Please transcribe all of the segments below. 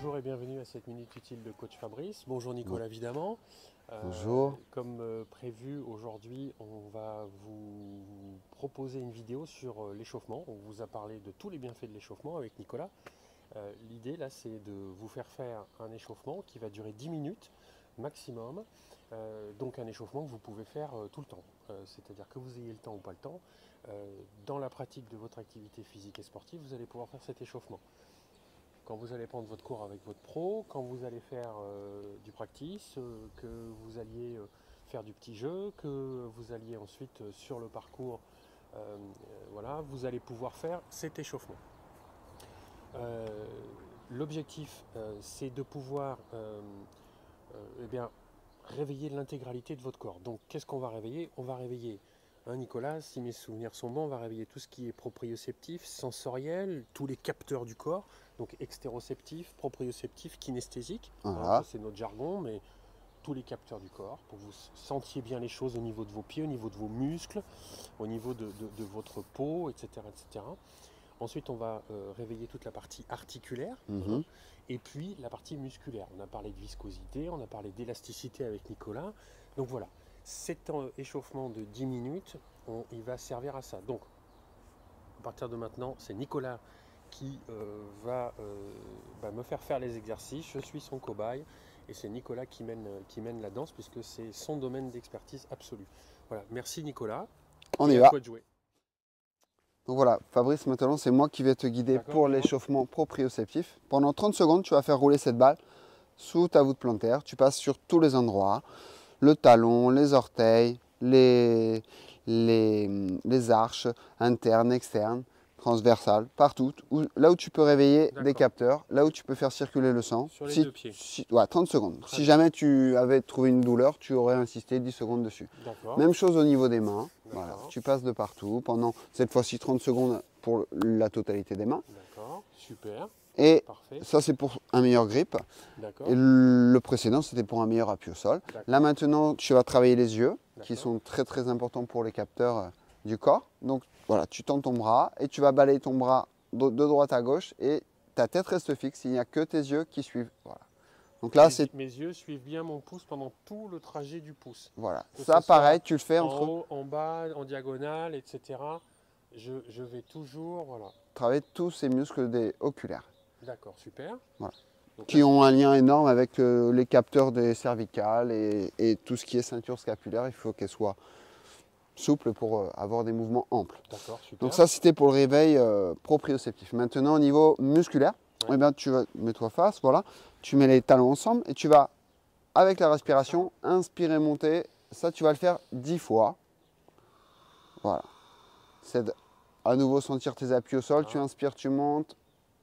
Bonjour et bienvenue à cette minute utile de coach Fabrice. Bonjour Nicolas évidemment. Bonjour. Comme prévu aujourd'hui, on va vous proposer une vidéo sur l'échauffement. On vous a parlé de tous les bienfaits de l'échauffement avec Nicolas. L'idée là c'est de vous faire un échauffement qui va durer 10 minutes maximum. Donc un échauffement que vous pouvez faire tout le temps. C'est-à-dire que vous ayez le temps ou pas le temps. Dans la pratique de votre activité physique et sportive, vous allez pouvoir faire cet échauffement. Quand vous allez prendre votre cours avec votre pro, quand vous allez faire du practice, que vous alliez faire du petit jeu, que vous alliez ensuite sur le parcours, voilà, vous allez pouvoir faire cet échauffement. L'objectif, c'est de pouvoir eh bien, réveiller l'intégralité de votre corps. Donc, qu'est-ce qu'on va réveiller? On va réveiller, Nicolas, si mes souvenirs sont bons, on va réveiller tout ce qui est proprioceptif, sensoriel, tous les capteurs du corps, donc extéroceptif, proprioceptif, kinesthésique. Voilà. C'est notre jargon, mais tous les capteurs du corps, pour que vous sentiez bien les choses au niveau de vos pieds, au niveau de vos muscles, au niveau de votre peau, etc., etc. Ensuite, on va réveiller toute la partie articulaire, et puis la partie musculaire. On a parlé de viscosité, on a parlé d'élasticité avec Nicolas. Donc voilà, cet échauffement de 10 minutes, il va servir à ça. Donc, à partir de maintenant, c'est Nicolas qui va me faire les exercices. Je suis son cobaye, et c'est Nicolas qui mène la danse, puisque c'est son domaine d'expertise absolue. Voilà, merci Nicolas. On y va. À toi de jouer. Donc voilà, Fabrice, maintenant c'est moi qui vais te guider pour l'échauffement proprioceptif. Pendant 30 secondes, tu vas faire rouler cette balle sous ta voûte plantaire. Tu passes sur tous les endroits, le talon, les orteils, les arches internes, externes, transversales, partout. Là où tu peux réveiller des capteurs, là où tu peux faire circuler le sang. Sur les deux pieds. 30 secondes. Si jamais tu avais trouvé une douleur, tu aurais insisté 10 secondes dessus. Même chose au niveau des mains. Voilà, tu passes de partout pendant cette fois-ci 30 secondes pour la totalité des mains. D'accord, super. Et parfait. Ça, c'est pour un meilleur grip. Et le précédent, c'était pour un meilleur appui au sol. Là, maintenant, tu vas travailler les yeux, qui sont très très importants pour les capteurs du corps. Donc, voilà, tu tends ton bras et tu vas balayer ton bras de droite à gauche et ta tête reste fixe. Il n'y a que tes yeux qui suivent. Voilà. Donc là, mes yeux suivent bien mon pouce pendant tout le trajet du pouce. Voilà. Ça, pareil, tu le fais en haut, en bas, en diagonale, etc. Je vais toujours, voilà. Travailler tous ces muscles oculaires. D'accord, super. Voilà. Qui ont un lien énorme avec les capteurs des cervicales et tout ce qui est ceinture scapulaire. Il faut qu'elle soit souple pour avoir des mouvements amples. D'accord, super. Donc ça, c'était pour le réveil proprioceptif. Maintenant, au niveau musculaire, eh bien, tu vas mets-toi face, voilà. Tu mets les talons ensemble et tu vas, avec la respiration, inspirer, monter. Ça, tu vas le faire 10 fois. Voilà. C'est à nouveau sentir tes appuis au sol. Tu inspires, tu montes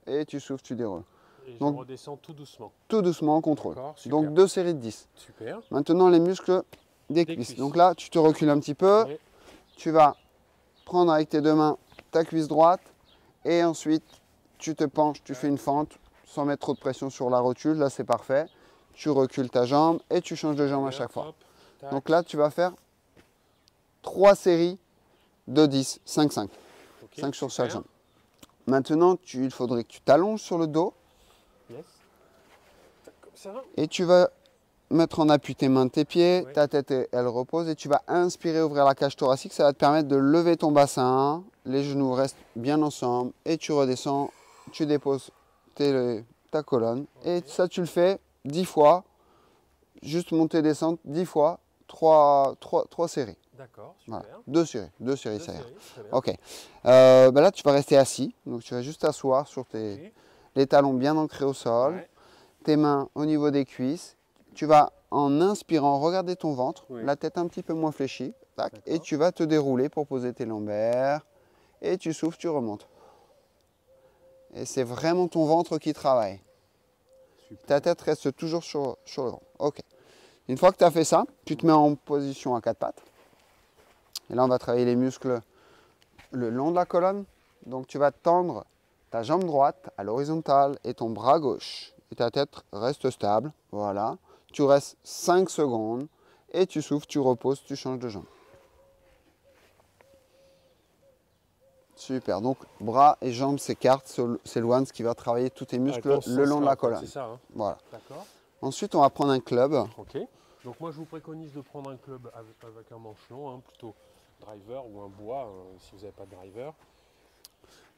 et tu souffles, tu déroules. Et donc, je redescends tout doucement. Tout doucement, en contrôle. Donc 2 séries de 10. Super. Maintenant, les muscles des cuisses. Donc là, tu te recules un petit peu. Oui. Tu vas prendre avec tes deux mains ta cuisse droite et ensuite, tu te penches, tu fais une fente sans mettre trop de pression sur la rotule. Là, c'est parfait. Tu recules ta jambe et tu changes de jambe à chaque fois. Donc là, tu vas faire 3 séries de 10, 5-5. 5 sur chaque jambe. Maintenant, il faudrait que tu t'allonges sur le dos. Yes. Comme ça. Et tu vas mettre en appui tes mains, tes pieds, ta tête elle repose et tu vas inspirer, ouvrir la cage thoracique. Ça va te permettre de lever ton bassin, les genoux restent bien ensemble et tu redescends, tu déposes ta colonne. Et ça, tu le fais 10 fois, juste monter, descendre 10 fois, 3 séries. D'accord, super. Voilà. 2 séries, ça ira. Ok. Là, tu vas rester assis, donc tu vas juste t'asseoir sur les talons bien ancrés au sol, tes mains au niveau des cuisses. Tu vas, en inspirant, regarder ton ventre, la tête un petit peu moins fléchie, tac, et tu vas te dérouler pour poser tes lombaires. Et tu souffles, tu remontes. Et c'est vraiment ton ventre qui travaille. Super. Ta tête reste toujours sur le ventre. Ok. Une fois que tu as fait ça, tu te mets en position à 4 pattes. Et là, on va travailler les muscles le long de la colonne. Donc, tu vas tendre ta jambe droite à l'horizontale et ton bras gauche. Et ta tête reste stable. Voilà. Tu restes 5 secondes et tu souffles, tu reposes, tu changes de jambe. Super. Donc, bras et jambes s'écartent, s'éloignent, ce qui va travailler tous tes muscles le long de la colonne. C'est ça, hein. Voilà. D'accord. Ensuite, on va prendre un club. Ok. Donc moi, je vous préconise de prendre un club avec un manche long, hein, plutôt driver ou un bois, si vous n'avez pas de driver.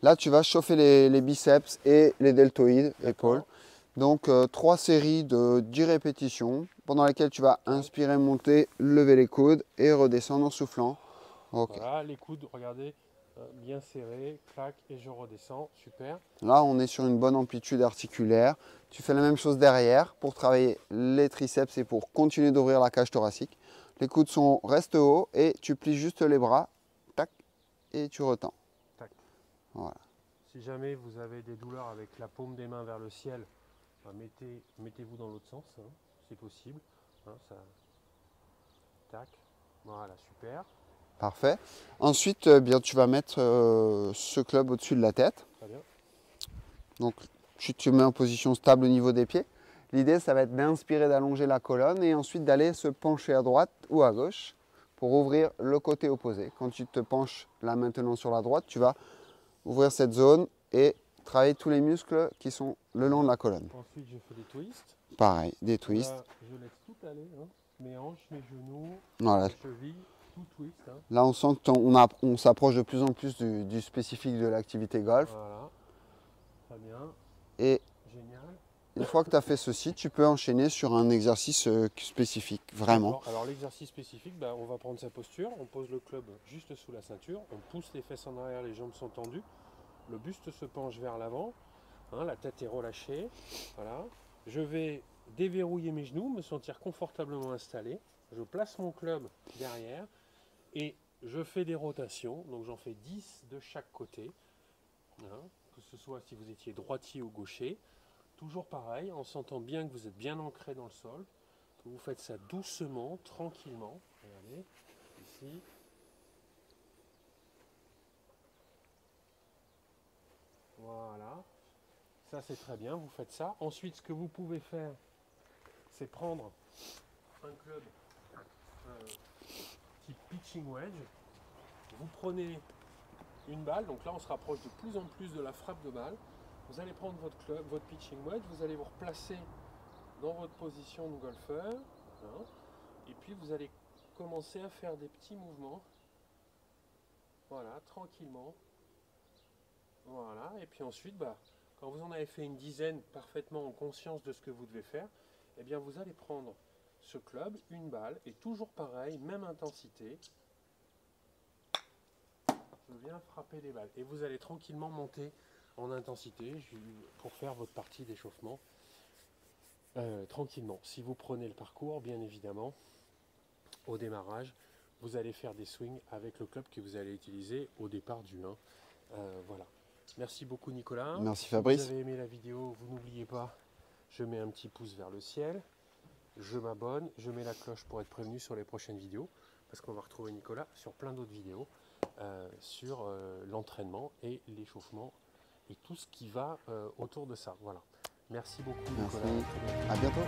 Là, tu vas chauffer les biceps et les deltoïdes, épaules. Donc, 3 séries de 10 répétitions pendant lesquelles tu vas inspirer, monter, lever les coudes et redescendre en soufflant. Okay. Voilà, les coudes, regardez, bien serrés, clac, et je redescends, super. Là, on est sur une bonne amplitude articulaire. Tu fais la même chose derrière pour travailler les triceps et pour continuer d'ouvrir la cage thoracique. Les coudes restent hauts et tu plies juste les bras, tac, et tu retends. Tac. Voilà. Si jamais vous avez des douleurs avec la paume des mains vers le ciel, mettez-vous dans l'autre sens, hein, c'est possible. Hein, ça... Tac, voilà, super. Parfait. Ensuite, bien, tu vas mettre ce club au-dessus de la tête. Très bien. Donc, tu te mets en position stable au niveau des pieds. L'idée, ça va être d'inspirer, d'allonger la colonne et ensuite d'aller se pencher à droite ou à gauche pour ouvrir le côté opposé. Quand tu te penches là maintenant sur la droite, tu vas ouvrir cette zone et travailler tous les muscles qui sont le long de la colonne. Ensuite, je fais des twists. Pareil, des twists. Là, je laisse tout aller, hein. Mes hanches, mes genoux, voilà. mes chevilles, tout twist. Hein. Là, on sent qu'on s'approche de plus en plus du spécifique de l'activité golf. Voilà, très bien. Et génial. Une fois que tu as fait ceci, tu peux enchaîner sur un exercice spécifique, vraiment. Alors l'exercice spécifique, on va prendre sa posture, on pose le club juste sous la ceinture, on pousse les fesses en arrière, les jambes sont tendues, le buste se penche vers l'avant, hein, la tête est relâchée, voilà. Je vais déverrouiller mes genoux, me sentir confortablement installé, je place mon club derrière et je fais des rotations, donc j'en fais 10 de chaque côté, hein, que ce soit si vous étiez droitier ou gaucher. Toujours pareil, en sentant bien que vous êtes bien ancré dans le sol, que vous faites ça doucement, tranquillement. Regardez, ici. Voilà. Ça c'est très bien, vous faites ça. Ensuite, ce que vous pouvez faire, c'est prendre un club type pitching wedge. Vous prenez une balle, donc là on se rapproche de plus en plus de la frappe de balle. Vous allez prendre votre club, votre pitching wedge, vous allez vous replacer dans votre position de golfeur, hein, et puis vous allez commencer à faire des petits mouvements, voilà, tranquillement, voilà, et puis ensuite, quand vous en avez fait une dizaine parfaitement en conscience de ce que vous devez faire, eh bien vous allez prendre ce club, une balle, et toujours pareil, même intensité, je viens frapper les balles, et vous allez tranquillement monter en intensité pour faire votre partie d'échauffement tranquillement. Si vous prenez le parcours, bien évidemment, au démarrage, vous allez faire des swings avec le club que vous allez utiliser au départ du 1. Voilà. Merci beaucoup Nicolas. Merci Fabrice. Si vous avez aimé la vidéo, vous n'oubliez pas, je mets un petit pouce vers le ciel, je m'abonne, je mets la cloche pour être prévenu sur les prochaines vidéos, parce qu'on va retrouver Nicolas sur plein d'autres vidéos sur l'entraînement et l'échauffement et tout ce qui va autour de ça. Voilà. Merci beaucoup Nicolas. Merci. À bientôt.